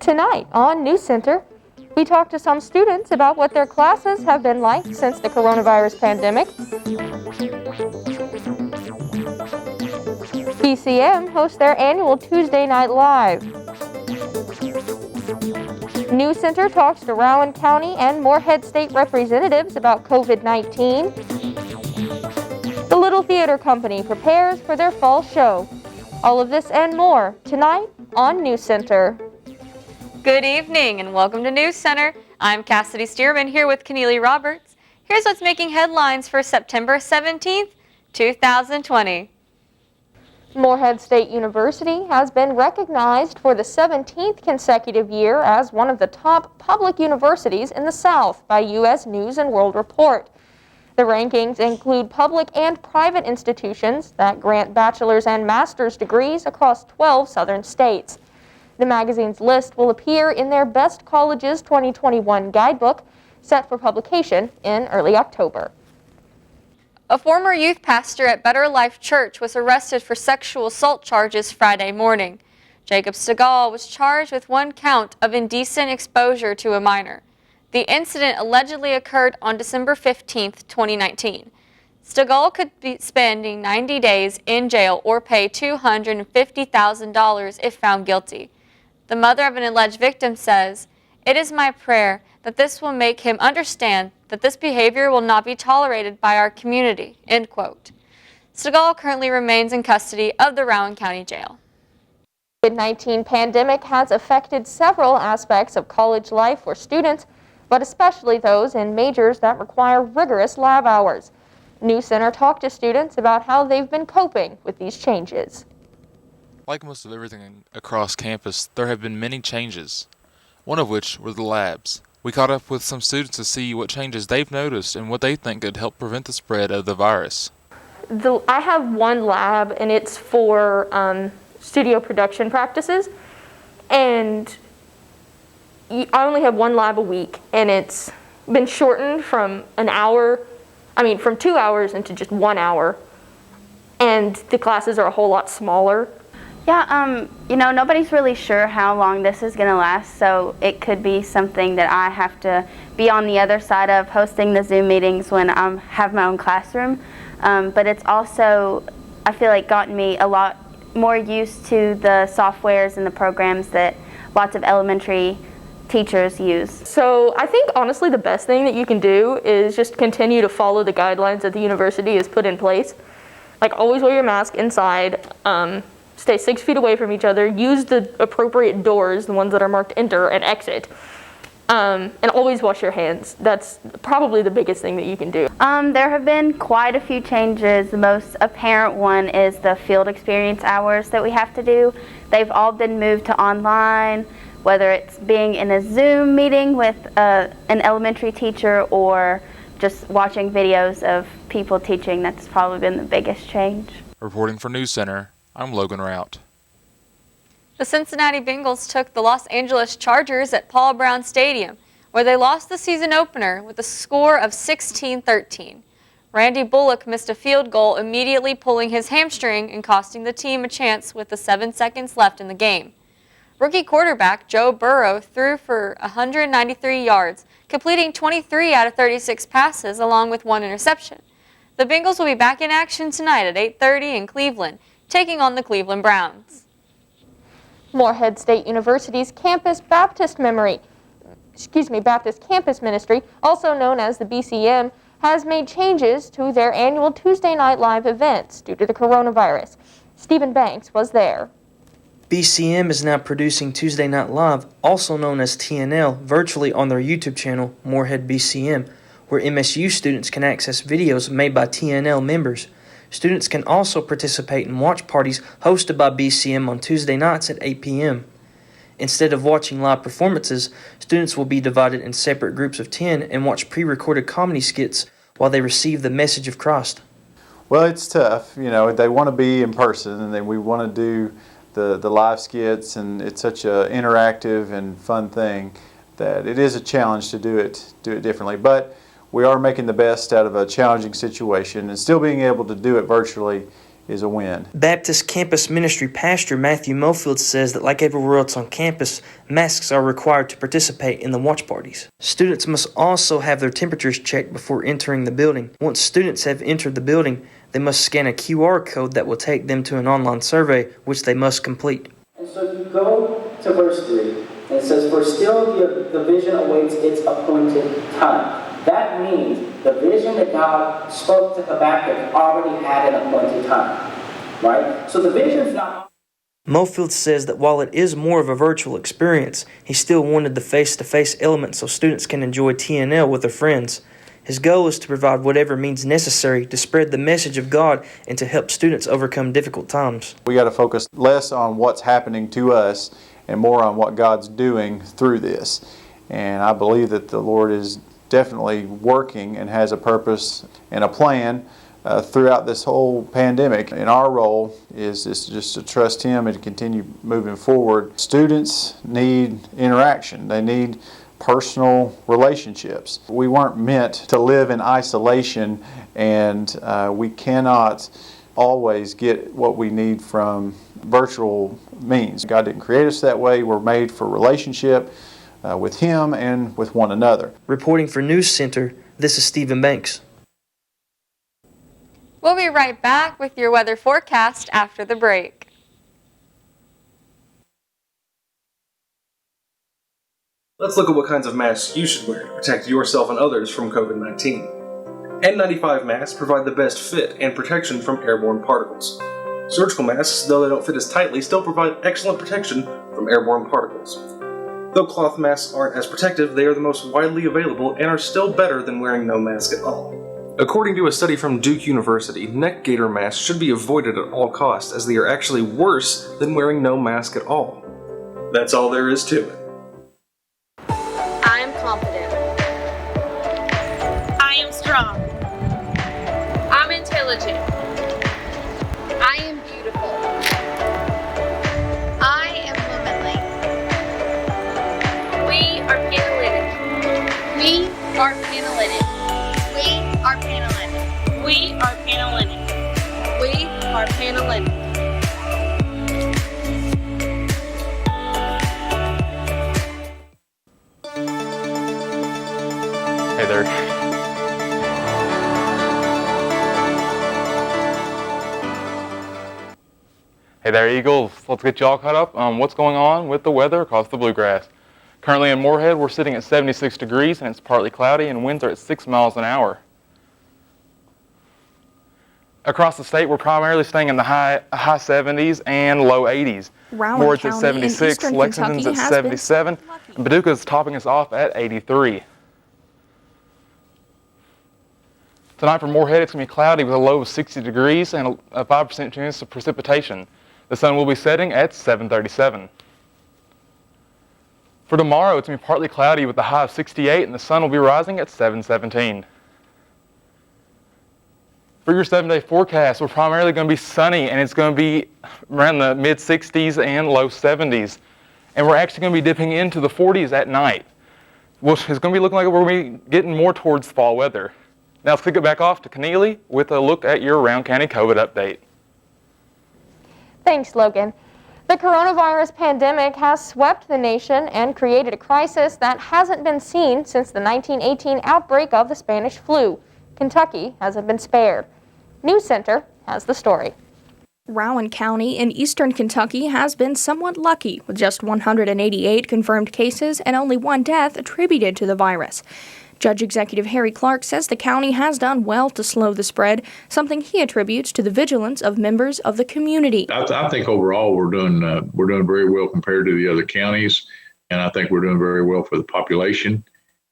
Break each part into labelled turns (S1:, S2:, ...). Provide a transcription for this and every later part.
S1: Tonight on NewsCenter, we talk to some students about what their classes have been like since the coronavirus pandemic. BCM hosts their annual Tuesday Night Live. NewsCenter talks to Rowan County and Morehead State representatives about COVID-19. The Little Theater Company prepares for their fall show. All of this and more tonight on NewsCenter.
S2: Good evening and welcome to NewsCenter. I'm Cassidy Stearman here with Keneally Roberts. Here's what's making headlines for September 17th, 2020.
S1: Morehead State University has been recognized for the 17th consecutive year as one of the top public universities in the South by U.S. News & World Report. The rankings include public and private institutions that grant bachelor's and master's degrees across 12 southern states. The magazine's list will appear in their Best Colleges 2021 guidebook, set for publication in early October.
S2: A former youth pastor at Better Life Church was arrested for sexual assault charges Friday morning. Jacob Segal was charged with one count of indecent exposure to a minor. The incident allegedly occurred on December 15, 2019. Segal could be spending 90 days in jail or pay $250,000 if found guilty. The mother of an alleged victim says, "It is my prayer that this will make him understand that this behavior will not be tolerated by our community," end quote. Segal currently remains in custody of the Rowan County Jail.
S1: The COVID-19 pandemic has affected several aspects of college life for students, but especially those in majors that require rigorous lab hours. NewsCenter talked to students about how they've been coping with these changes.
S3: Like most of everything across campus, there have been many changes, one of which were the labs. We caught up with some students to see what changes they've noticed and what they think could help prevent the spread of the virus.
S1: I have one lab, and it's for studio production practices, and I only have one lab a week, and it's been shortened from from 2 hours into just 1 hour, and the classes are a whole lot smaller.
S4: Yeah, nobody's really sure how long this is going to last, so it could be something that I have to be on the other side of hosting the Zoom meetings when I have my own classroom. But it's also, I feel like, gotten me a lot more used to the softwares and the programs that lots of elementary teachers use.
S1: So I think, honestly, the best thing that you can do is just continue to follow the guidelines that the university has put in place. Like, always wear your mask inside. Stay 6 feet away from each other, use the appropriate doors, the ones that are marked enter and exit, and always wash your hands. That's probably the biggest thing that you can do.
S4: There have been quite a few changes. The most apparent one is the field experience hours that we have to do. They've all been moved to online, whether it's being in a Zoom meeting with an elementary teacher or just watching videos of people teaching. That's probably been the biggest change.
S3: Reporting for NewsCenter, I'm Logan Rout.
S2: The Cincinnati Bengals took the Los Angeles Chargers at Paul Brown Stadium, where they lost the season opener with a score of 16-13. Randy Bullock missed a field goal, immediately pulling his hamstring and costing the team a chance with the 7 seconds left in the game. Rookie quarterback Joe Burrow threw for 193 yards, completing 23 out of 36 passes along with one interception. The Bengals will be back in action tonight at 8:30 in Cleveland, taking on the Cleveland Browns.
S1: Morehead State University's Baptist Campus Ministry, also known as the BCM, has made changes to their annual Tuesday Night Live events due to the coronavirus. Stephen Banks was there.
S5: BCM is now producing Tuesday Night Live, also known as TNL, virtually on their YouTube channel, Morehead BCM, where MSU students can access videos made by TNL members. Students can also participate in watch parties hosted by BCM on Tuesday nights at 8 p.m. Instead of watching live performances, students will be divided in separate groups of 10 and watch pre-recorded comedy skits while they receive the message of Christ.
S6: Well, it's tough. They want to be in person, and then we want to do the live skits, and it's such an interactive and fun thing that it is a challenge to do it differently. But we are making the best out of a challenging situation, and still being able to do it virtually is a win.
S5: Baptist Campus Ministry Pastor Matthew Mofield says that like everywhere else on campus, masks are required to participate in the watch parties. Students must also have their temperatures checked before entering the building. Once students have entered the building, they must scan a QR code that will take them to an online survey, which they must complete.
S7: And so you go to verse 3, and it says, "For still the vision awaits its appointed time." That means the vision that God spoke to Habakkuk already had an appointed time, right? So the vision's not...
S5: Mofield says that while it is more of a virtual experience, he still wanted the face-to-face element so students can enjoy TNL with their friends. His goal is to provide whatever means necessary to spread the message of God and to help students overcome difficult times.
S6: We got to focus less on what's happening to us and more on what God's doing through this. And I believe that the Lord is definitely working and has a purpose and a plan throughout this whole pandemic. And our role is just to trust Him and to continue moving forward. Students need interaction. They need personal relationships. We weren't meant to live in isolation, and we cannot always get what we need from virtual means. God didn't create us that way. We're made for relationship with Him and with one another.
S5: Reporting for NewsCenter, this is Stephen Banks.
S2: We'll be right back with your weather forecast after the break.
S8: Let's look at what kinds of masks you should wear to protect yourself and others from COVID-19. N95 masks provide the best fit and protection from airborne particles. Surgical masks, though they don't fit as tightly, still provide excellent protection from airborne particles. Though cloth masks aren't as protective, they are the most widely available and are still better than wearing no mask at all. According to a study from Duke University, neck gaiter masks should be avoided at all costs as they are actually worse than wearing no mask at all. That's all there is to it.
S9: I am confident. I am strong. I'm intelligent. I am beautiful. I am womanly. We are Panalytic. We are Panalytic. We are Panalytic. We are Panalytic. We are Panalytic.
S3: Hey there. Hey there, Eagles. Let's get y'all caught up on what's going on with the weather across the Bluegrass. Currently in Moorhead, we're sitting at 76 degrees and it's partly cloudy and winds are at 6 miles an hour. Across the state, we're primarily staying in the high 70s and low 80s. Ward's at 76, Lexington's at 77, and Paducah's topping us off at 83. Tonight for Moorhead, it's going to be cloudy with a low of 60 degrees and a 5% chance of precipitation. The sun will be setting at 7:37. For tomorrow, it's going to be partly cloudy with a high of 68 and the sun will be rising at 7:17. For your 7-day forecast, we're primarily going to be sunny and it's going to be around the mid-60s and low 70s. And we're actually going to be dipping into the 40s at night, which is going to be looking like we're going to be getting more towards fall weather. Now let's kick it back off to Keneally with a look at your Round County COVID update.
S1: Thanks, Logan. The coronavirus pandemic has swept the nation and created a crisis that hasn't been seen since the 1918 outbreak of the Spanish flu. Kentucky hasn't been spared. NewsCenter has the story.
S10: Rowan County in eastern Kentucky has been somewhat lucky, with just 188 confirmed cases and only one death attributed to the virus. Judge Executive Harry Clark says the county has done well to slow the spread, something he attributes to the vigilance of members of the community.
S11: I think overall we're doing very well compared to the other counties, and I think we're doing very well for the population,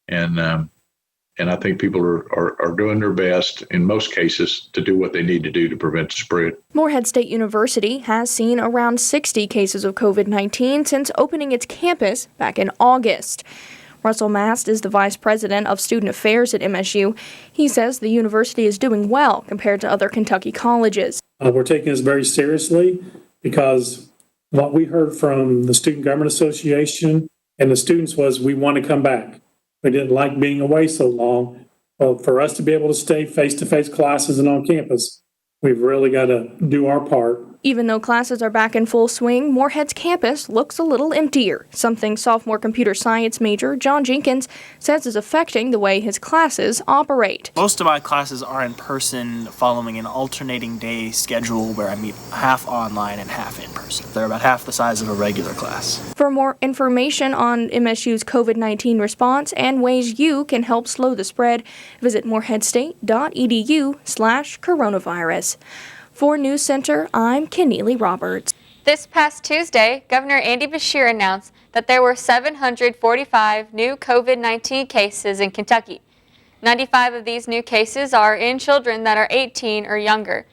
S11: and I think people are doing their best in most cases to do what they need to do to prevent the spread.
S10: Moorhead State University has seen around 60 cases of COVID-19 since opening its campus back in August. Russell Mast is the vice president of student affairs at MSU. He says the university is doing well compared to other Kentucky colleges.
S12: We're taking this very seriously because what we heard from the Student Government Association and the students was we want to come back. We didn't like being away so long. Well, for us to be able to stay face-to-face classes and on campus, We've really got to do our part.
S10: Even though classes are back in full swing, Moorhead's campus looks a little emptier, something sophomore computer science major John Jenkins says is affecting the way his classes operate.
S13: Most of my classes are in person, following an alternating day schedule where I meet half online and half in person. They're about half the size of a regular class.
S10: For more information on MSU's COVID-19 response and ways you can help slow the spread, visit moorheadstate.edu/coronavirus. For NewsCenter, I'm Keneally Roberts.
S2: This past Tuesday, Governor Andy Beshear announced that there were 745 new COVID-19 cases in Kentucky. 95 of these new cases are in children that are 18 or younger,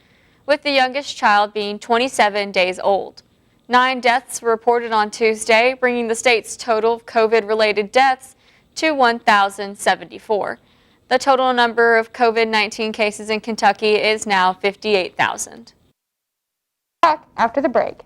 S2: with the youngest child being 27 days old. 9 deaths were reported on Tuesday, bringing the state's total of COVID-related deaths to 1,074. The total number of COVID-19 cases in Kentucky is now 58,000.
S1: Back after the break.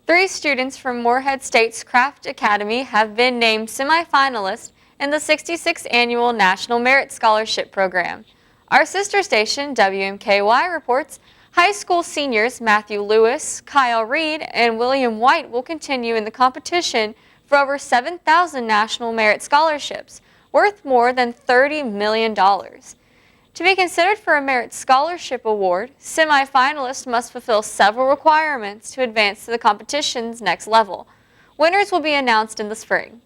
S2: Three students from Moorhead State's Craft Academy have been named semifinalists in the 66th Annual National Merit Scholarship Program. Our sister station, WMKY, reports high school seniors Matthew Lewis, Kyle Reed, and William White will continue in the competition for over 7,000 National Merit Scholarships, worth more than $30 million. To be considered for a Merit Scholarship Award, semifinalists must fulfill several requirements to advance to the competition's next level. Winners will be announced in the spring.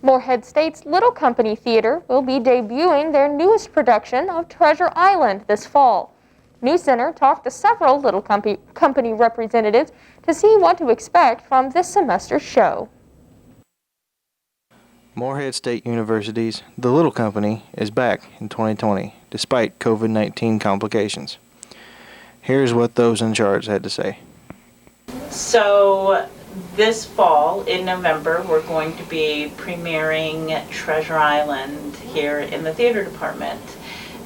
S1: Moorhead State's Little Company Theater will be debuting their newest production of Treasure Island this fall. NewsCenter talked to several Little Company representatives to see what to expect from this semester's show.
S14: Moorhead State University's The Little Company is back in 2020, despite COVID-19 complications. Here's what those in charge had to say.
S15: So this fall, in November, we're going to be premiering Treasure Island here in the theater department.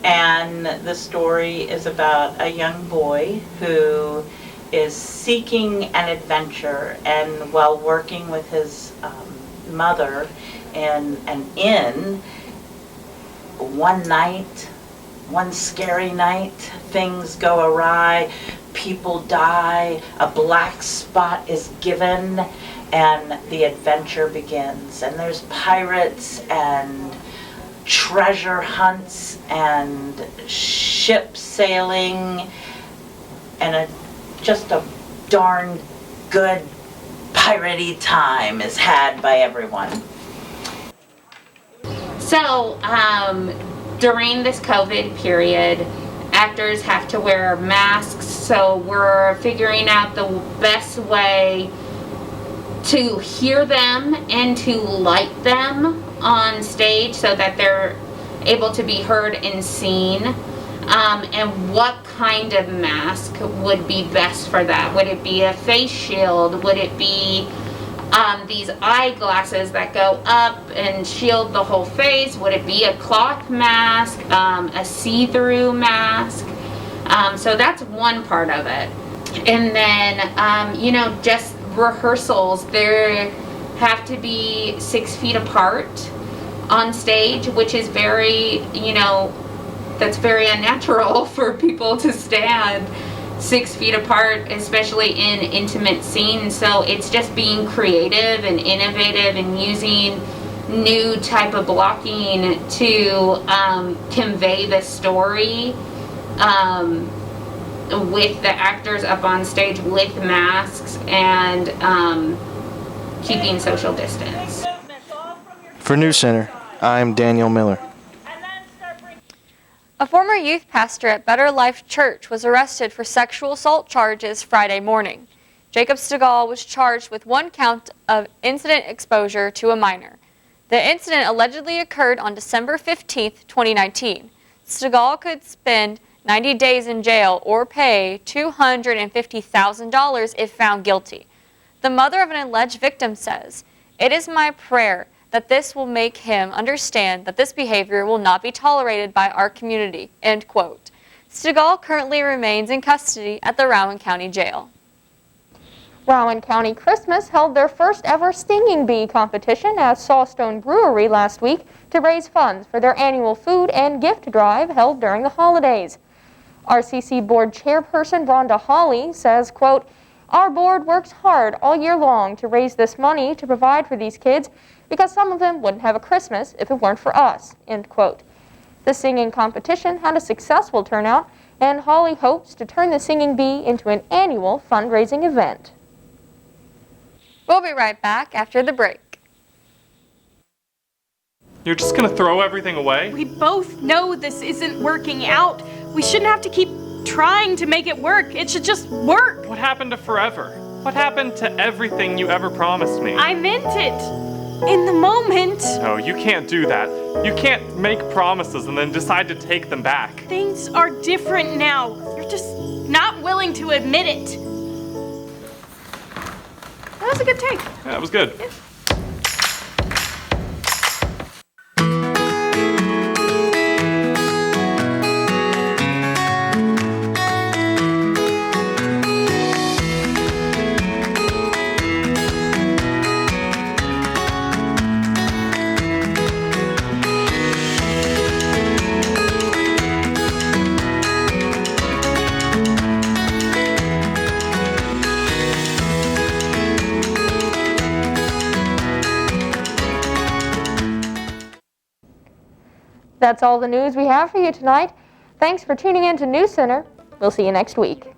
S15: And the story is about a young boy who is seeking an adventure, and while working with his mother in an inn, one scary night, things go awry, people die, a black spot is given, and the adventure begins. And there's pirates and treasure hunts and ship sailing, and just a darn good piratey time is had by everyone.
S16: So, during this COVID period, actors have to wear masks, so we're figuring out the best way to hear them and to light them on stage so that they're able to be heard and seen. And what kind of mask would be best for that? Would it be a face shield? Would it be these eyeglasses that go up and shield the whole face? Would it be a cloth mask, a see-through mask? So that's one part of it. And then, just rehearsals. They have to be 6 feet apart on stage, which is very, that's very unnatural for people to stand 6 feet apart, especially in intimate scenes. So it's just being creative and innovative and using new type of blocking to convey the story with the actors up on stage with masks and keeping social distance.
S14: For NewsCenter, I'm Daniel Miller.
S2: A former youth pastor at Better Life Church was arrested for sexual assault charges Friday morning. Jacob Stegall was charged with 1 count of incident exposure to a minor. The incident allegedly occurred on December 15, 2019. Stegall could spend 90 days in jail or pay $250,000 if found guilty. The mother of an alleged victim says, "It is my prayer that this will make him understand that this behavior will not be tolerated by our community," end quote. Stegall currently remains in custody at the Rowan County Jail.
S1: Rowan County Christmas held their first ever Stinging Bee competition at Sawstone Brewery last week to raise funds for their annual food and gift drive held during the holidays. RCC Board Chairperson Rhonda Hawley says, quote, "Our board works hard all year long to raise this money to provide for these kids because some of them wouldn't have a Christmas if it weren't for us," end quote. The singing competition had a successful turnout, and Hawley hopes to turn the Singing Bee into an annual fundraising event.
S2: We'll be right back after the break.
S17: You're just gonna throw everything away?
S18: We both know this isn't working out. We shouldn't have to keep trying to make it work. It should just work.
S17: What happened to forever? What happened to everything you ever promised me?
S18: I meant it. In the moment.
S17: No, you can't do that. You can't make promises and then decide to take them back.
S18: Things are different now. You're just not willing to admit it. That was a good take.
S17: Yeah, that was good.
S18: Yeah.
S1: That's all the news we have for you tonight. Thanks for tuning in to NewsCenter. We'll see you next week.